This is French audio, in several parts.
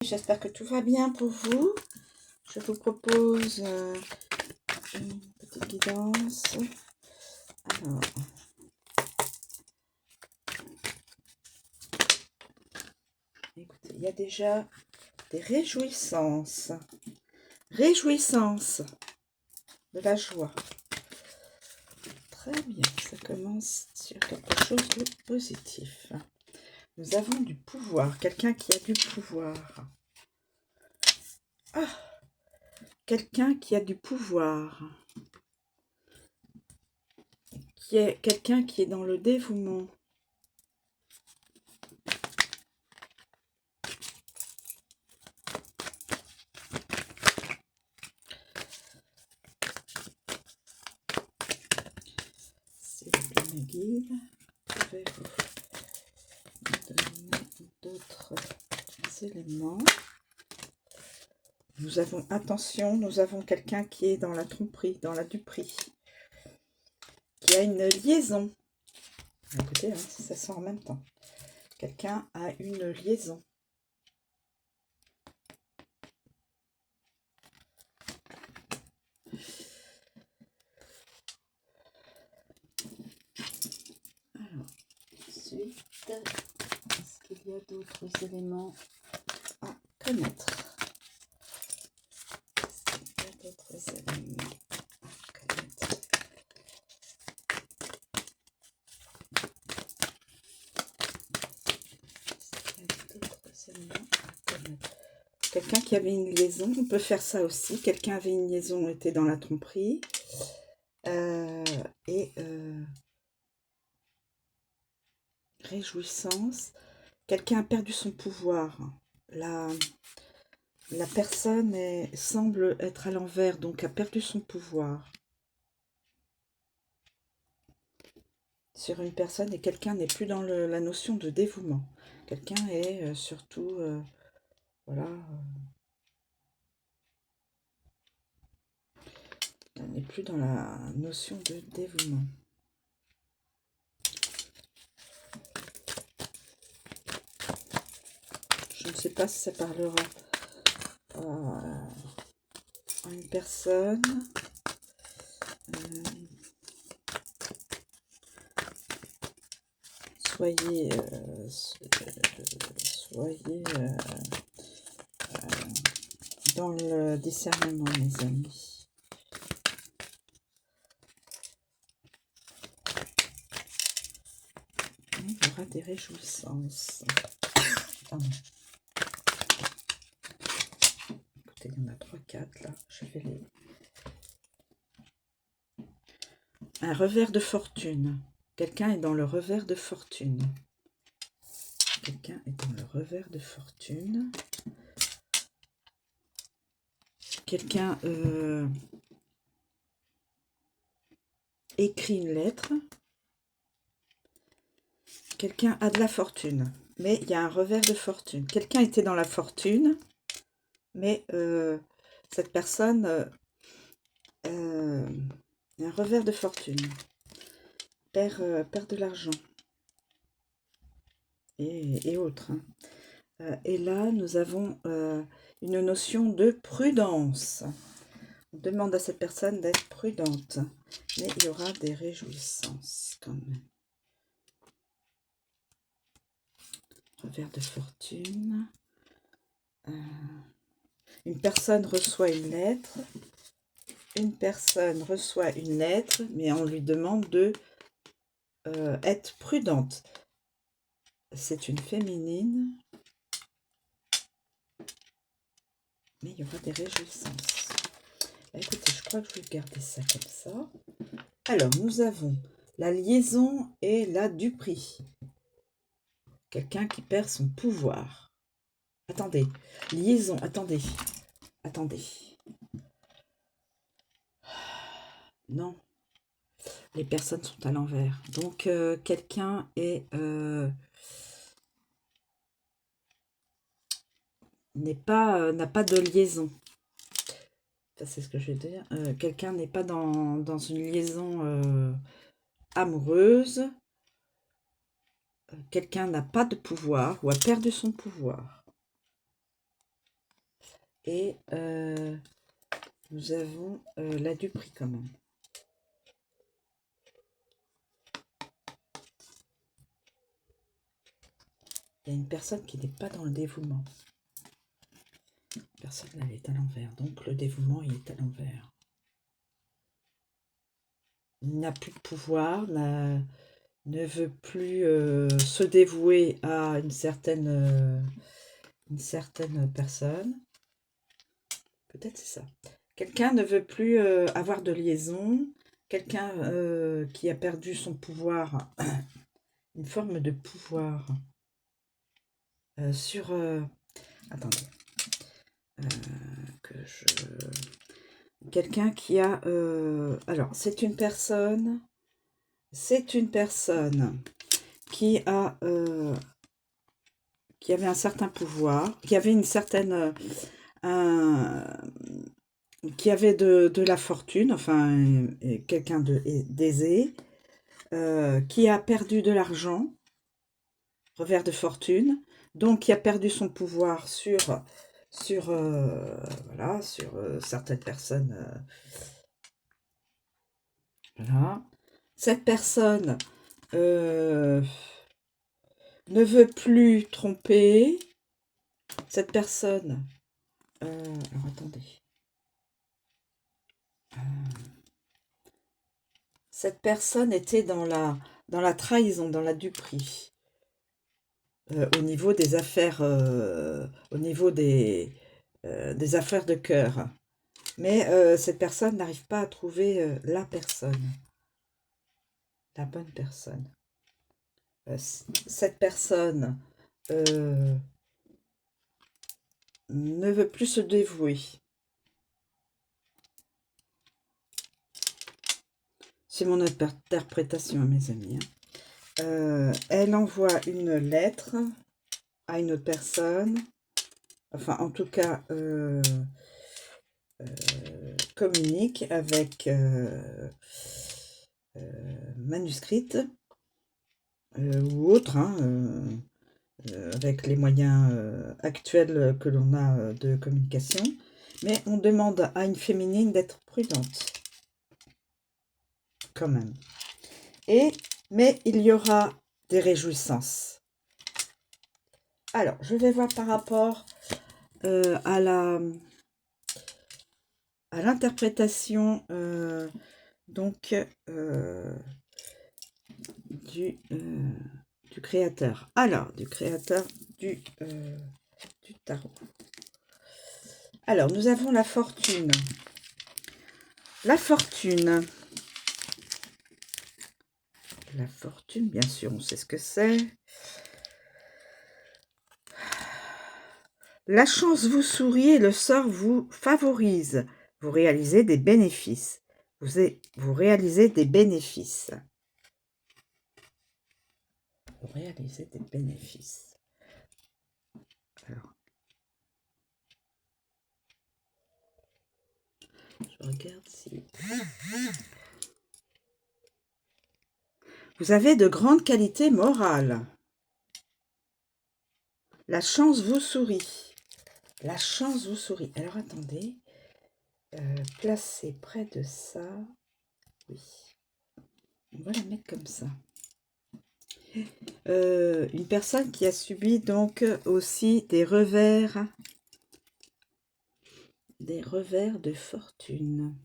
J'espère que tout va bien pour vous. Je vous propose une petite guidance. Alors, écoutez, il y a déjà des réjouissances. Réjouissances, de la joie. Très bien, ça commence sur quelque chose de positif. Nous avons du pouvoir, quelqu'un qui a du pouvoir. Ah, quelqu'un qui a du pouvoir. Quelqu'un qui est dans le dévouement. S'il vous plaît, mes guides, pouvez-vous me donner d'autres éléments? Nous avons, attention, nous avons quelqu'un qui est dans la tromperie, dans la duperie, qui a une liaison. Écoutez, hein, ça sort en même temps. Quelqu'un a une liaison. Alors, ensuite, est-ce qu'il y a d'autres éléments à connaître? Est-ce qu'il y a d'autres éléments à connaître? Quelqu'un qui avait une liaison, on peut faire ça aussi. Quelqu'un avait une liaison, était dans la tromperie. Réjouissance. Quelqu'un a perdu son pouvoir. La personne semble être à l'envers, donc a perdu son pouvoir sur une personne et quelqu'un n'est plus dans la notion de dévouement. Quelqu'un est surtout, voilà, n'est plus dans la notion de dévouement. Je ne sais pas si ça parlera à une personne. Soyez dans le discernement, mes amis. Il y aura des réjouissances. Pardon. Écoutez, il y en a 3-4 là. Je vais les... Un revers de fortune. Quelqu'un est dans le revers de fortune. Quelqu'un est dans le revers de fortune. Quelqu'un écrit une lettre. Quelqu'un a de la fortune. Mais il y a un revers de fortune. Quelqu'un était dans la fortune. Mais cette personne un revers de fortune. Perd de l'argent. Et autres. Hein. Et là, nous avons une notion de prudence. On demande à cette personne d'être prudente. Mais il y aura des réjouissances quand même. Revers de fortune. Une personne reçoit une lettre. Une personne reçoit une lettre, mais on lui demande de être prudente. C'est une féminine. Mais il y aura des réjouissances. Écoutez, je crois que je vais garder ça comme ça. Alors, nous avons la liaison et la duperie. Quelqu'un qui perd son pouvoir. Attendez, liaison, attendez. Attendez. Non, les personnes sont à l'envers. Donc, quelqu'un est... n'a pas de liaison. C'est ce que je vais dire. Quelqu'un n'est pas dans une liaison amoureuse. Quelqu'un n'a pas de pouvoir ou a perdu son pouvoir. et nous avons la du prix quand même. Il y a une personne qui n'est pas dans le dévouement. La personne, elle est à l'envers. Donc, le dévouement, il est à l'envers. Il n'a plus de pouvoir, ne veut plus se dévouer à une certaine personne. Peut-être c'est ça. Quelqu'un ne veut plus avoir de liaison. Quelqu'un qui a perdu son pouvoir, une forme de pouvoir sur... attendez. Quelqu'un qui a... alors, c'est une personne qui a... qui avait un certain pouvoir, qui avait une certaine... qui avait de la fortune, enfin, quelqu'un d'aisé, qui a perdu de l'argent, revers de fortune, donc qui a perdu son pouvoir sur voilà, sur certaines personnes. Voilà. Cette personne ne veut plus tromper. Cette personne... alors, attendez. Cette personne était dans la trahison, dans la duperie. Au niveau des affaires, au niveau des affaires de cœur. Mais cette personne n'arrive pas à trouver la personne, la bonne personne. Cette personne ne veut plus se dévouer. C'est mon interprétation, mes amis. Elle envoie une lettre à une autre personne. Enfin, en tout cas, communique avec manuscrite ou autre, hein, avec les moyens actuels que l'on a de communication. Mais on demande à une féminine d'être prudente, quand même. Mais il y aura des réjouissances. Alors, je vais voir par rapport à l'interprétation donc du créateur. Alors, du créateur du tarot. Alors, nous avons la fortune. La fortune. La fortune, bien sûr, on sait ce que c'est. La chance vous sourit et le sort vous favorise. Vous réalisez des bénéfices. Vous réalisez des bénéfices. Vous réalisez des bénéfices. Alors, je regarde si... Vous avez de grandes qualités morales. La chance vous sourit. La chance vous sourit. Alors, attendez. Placez près de ça. Oui. On va la mettre comme ça. Une personne qui a subi donc aussi des revers de fortune.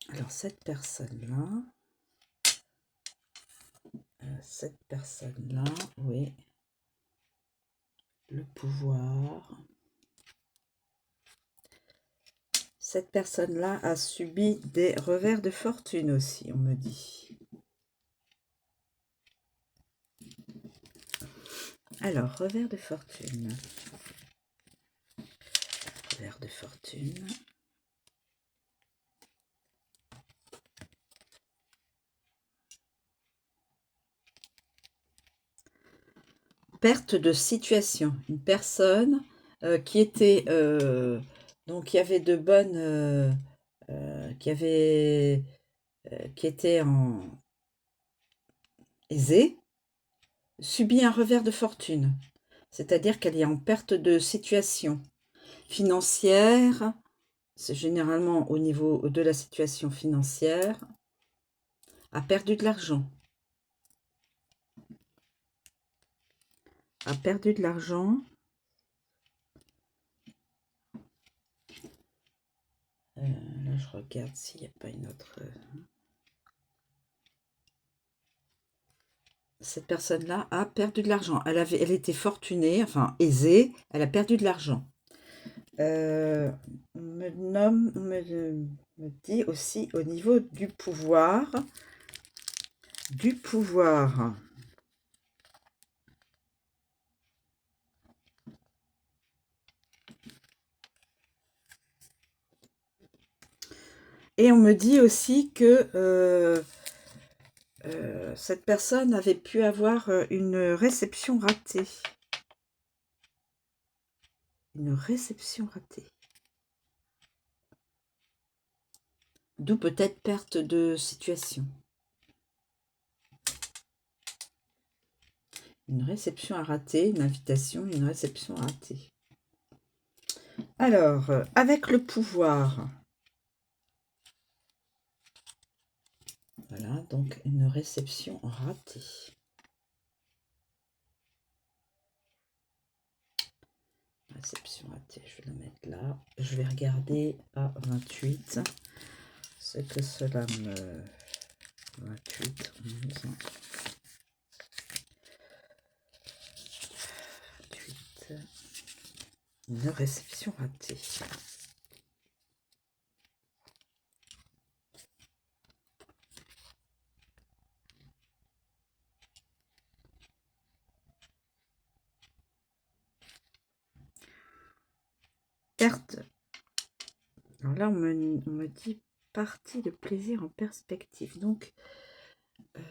Alors cette personne-là, oui, le pouvoir. Cette personne-là a subi des revers de fortune aussi, on me dit. Alors, revers de fortune. Revers de fortune. Perte de situation. Une personne qui était... donc, qui avait de bonnes... qui avait qui était aisée, subit un revers de fortune. C'est-à-dire qu'elle est en perte de situation financière. C'est généralement au niveau de la situation financière. A perdu de l'argent. A perdu de l'argent. Là, je regarde s'il n'y a pas une autre... Cette personne-là a perdu de l'argent. Elle était fortunée, enfin aisée, elle a perdu de l'argent. On me dit aussi au niveau du pouvoir. Du pouvoir. Et on me dit aussi que cette personne avait pu avoir une réception ratée. Une réception ratée. D'où peut-être perte de situation. Une réception à rater, une invitation, une réception ratée. Alors, avec le pouvoir. Voilà, donc une réception ratée. Réception ratée, je vais la mettre là. Je vais regarder à 28 ce que cela me... 28, 11... 28... Une réception ratée. Perte. Alors là, on me dit partie de plaisir en perspective. Donc, je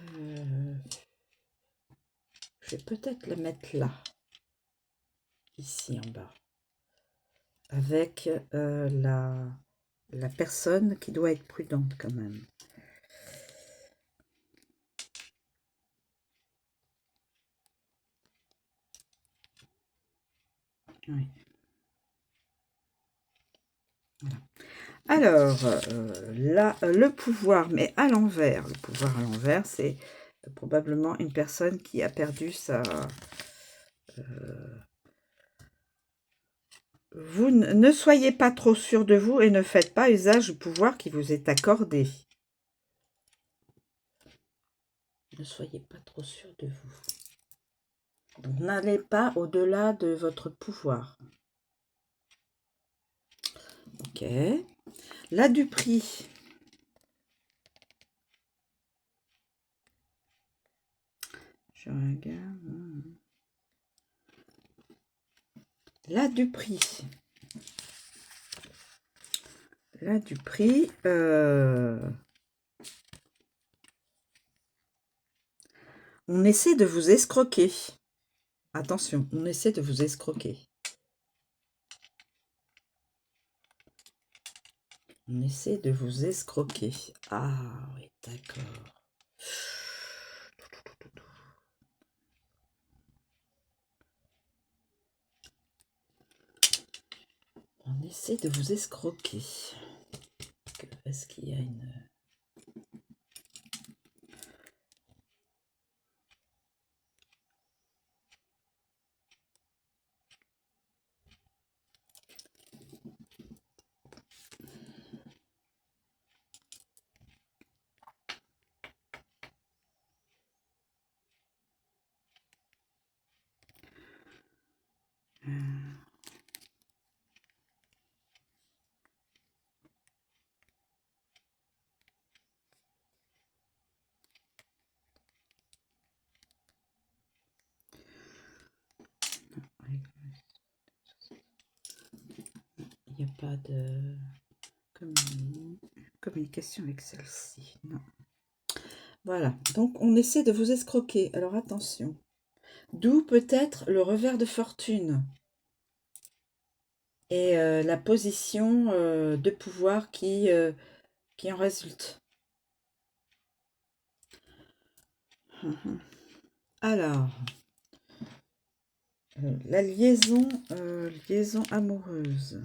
vais peut-être la mettre là. Ici en bas. Avec la personne qui doit être prudente quand même. Oui. Voilà. Alors, là, le pouvoir, mais à l'envers. Le pouvoir à l'envers, c'est probablement une personne qui a perdu sa... Vous ne soyez pas trop sûr de vous et ne faites pas usage du pouvoir qui vous est accordé. Ne soyez pas trop sûr de vous. Donc, n'allez pas au-delà de votre pouvoir. Ok. Là, du prix. Je regarde. Là, du prix. Là, du prix. On essaie de vous escroquer. Attention, on essaie de vous escroquer. On essaie de vous escroquer. Ah oui, d'accord. On essaie de vous escroquer. Est-ce qu'il y a une... Il n'y a pas de communication avec celle-ci. Non. Voilà, donc on essaie de vous escroquer. Alors attention. D'où peut-être le revers de fortune. Et la position de pouvoir qui en résulte. Alors, la liaison amoureuse.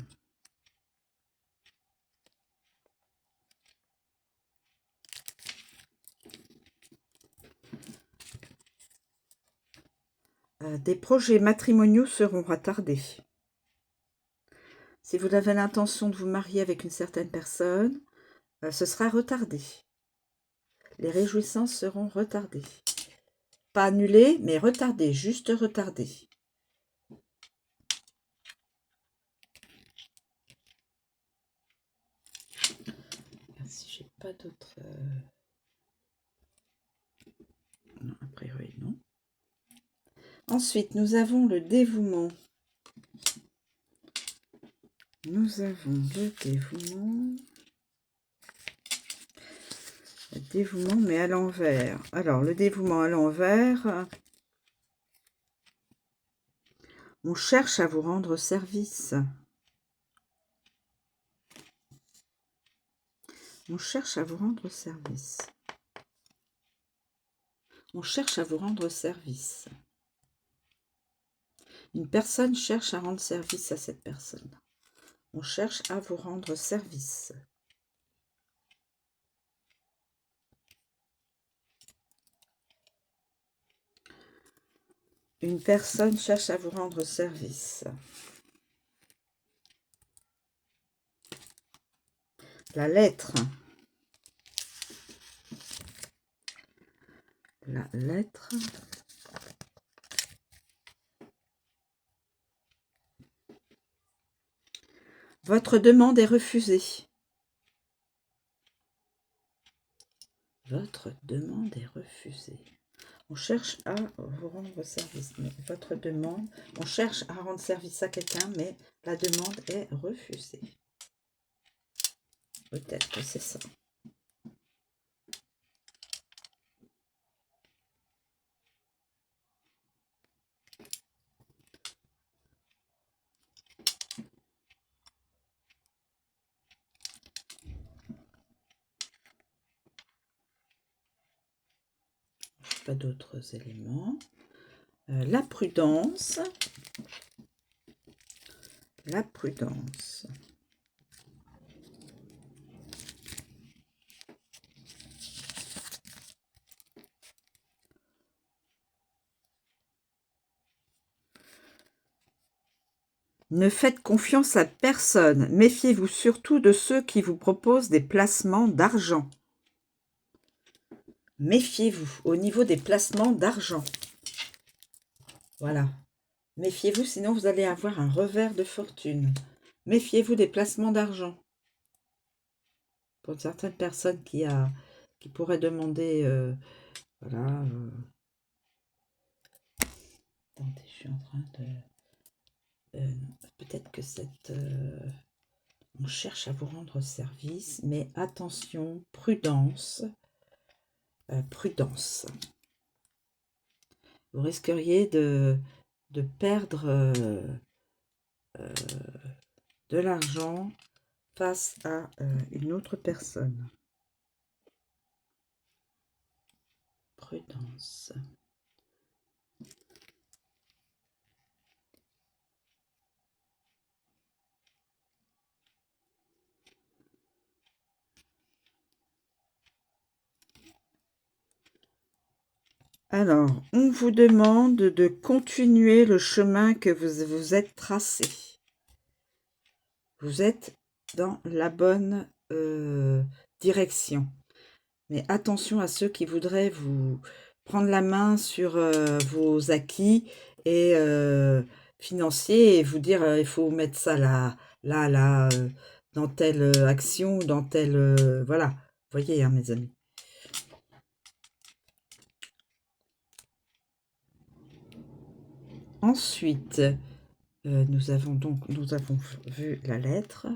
Des projets matrimoniaux seront retardés. Si vous avez l'intention de vous marier avec une certaine personne, ce sera retardé. Les réjouissances seront retardées. Pas annulées, mais retardées, juste retardées. Si j'ai pas d'autres... Non, a priori, non. Ensuite, nous avons le dévouement. Nous avons le dévouement. Le dévouement, mais à l'envers. Alors, le dévouement à l'envers. On cherche à vous rendre service. On cherche à vous rendre service. On cherche à vous rendre service. Une personne cherche à rendre service à cette personne. On cherche à vous rendre service. Une personne cherche à vous rendre service. La lettre. La lettre. Votre demande est refusée. Votre demande est refusée. On cherche à vous rendre service. Mais votre demande, on cherche à rendre service à quelqu'un, mais la demande est refusée. Peut-être que c'est ça. Pas d'autres éléments. La prudence. La prudence. Ne faites confiance à personne. Méfiez-vous surtout de ceux qui vous proposent des placements d'argent. Méfiez-vous au niveau des placements d'argent. Voilà. Méfiez-vous, sinon vous allez avoir un revers de fortune. Méfiez-vous des placements d'argent. Pour certaines personnes qui pourraient demander... voilà. Attendez, je suis en train de... peut-être que cette... on cherche à vous rendre service, mais attention, prudence. Prudence. Vous risqueriez de perdre de l'argent face à une autre personne. Prudence. Alors, on vous demande de continuer le chemin que vous vous êtes tracé. Vous êtes dans la bonne direction. Mais attention à ceux qui voudraient vous prendre la main sur vos acquis et financiers et vous dire il faut mettre ça là, dans telle action, dans telle... voilà, vous voyez, hein, mes amis. Ensuite, nous avons vu la lettre.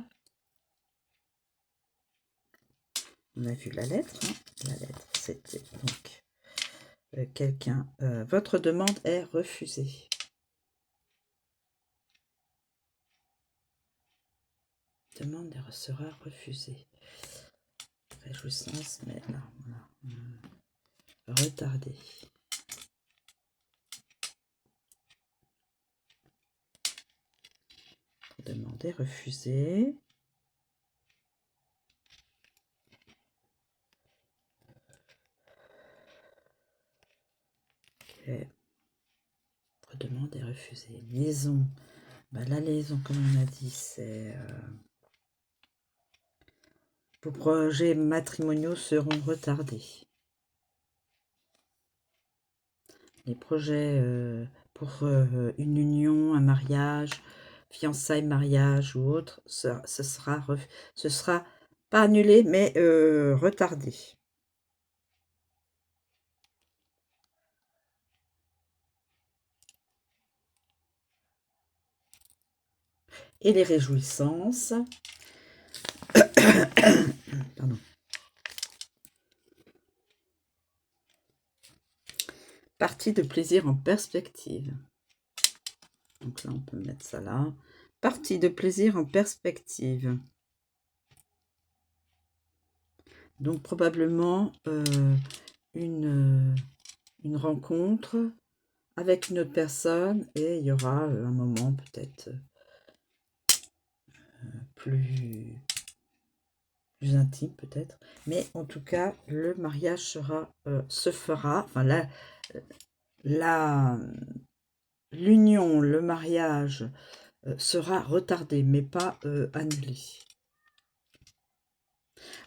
On a vu la lettre. Hein. La lettre, c'était donc quelqu'un. Votre demande est refusée. Demande sera refusée. Réjouissance, mais là, voilà. Retardée. demandé, refusé. Ok. Demande et refusé. Liaison. Bah, la liaison, comme on a dit, c'est... vos projets matrimoniaux seront retardés. Les projets pour une union, un mariage, fiançailles, mariage ou autre, ce sera pas annulé, mais retardé. Et les réjouissances. Pardon. Partie de plaisir en perspective. Donc là, on peut mettre ça là. Partie de plaisir en perspective. Donc probablement une rencontre avec une autre personne et il y aura un moment peut-être plus intime peut-être. Mais en tout cas, le mariage se fera, enfin l'union, le mariage sera retardé, mais pas annulé.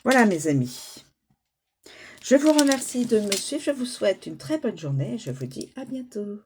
Voilà mes amis. Je vous remercie de me suivre, je vous souhaite une très bonne journée et je vous dis à bientôt.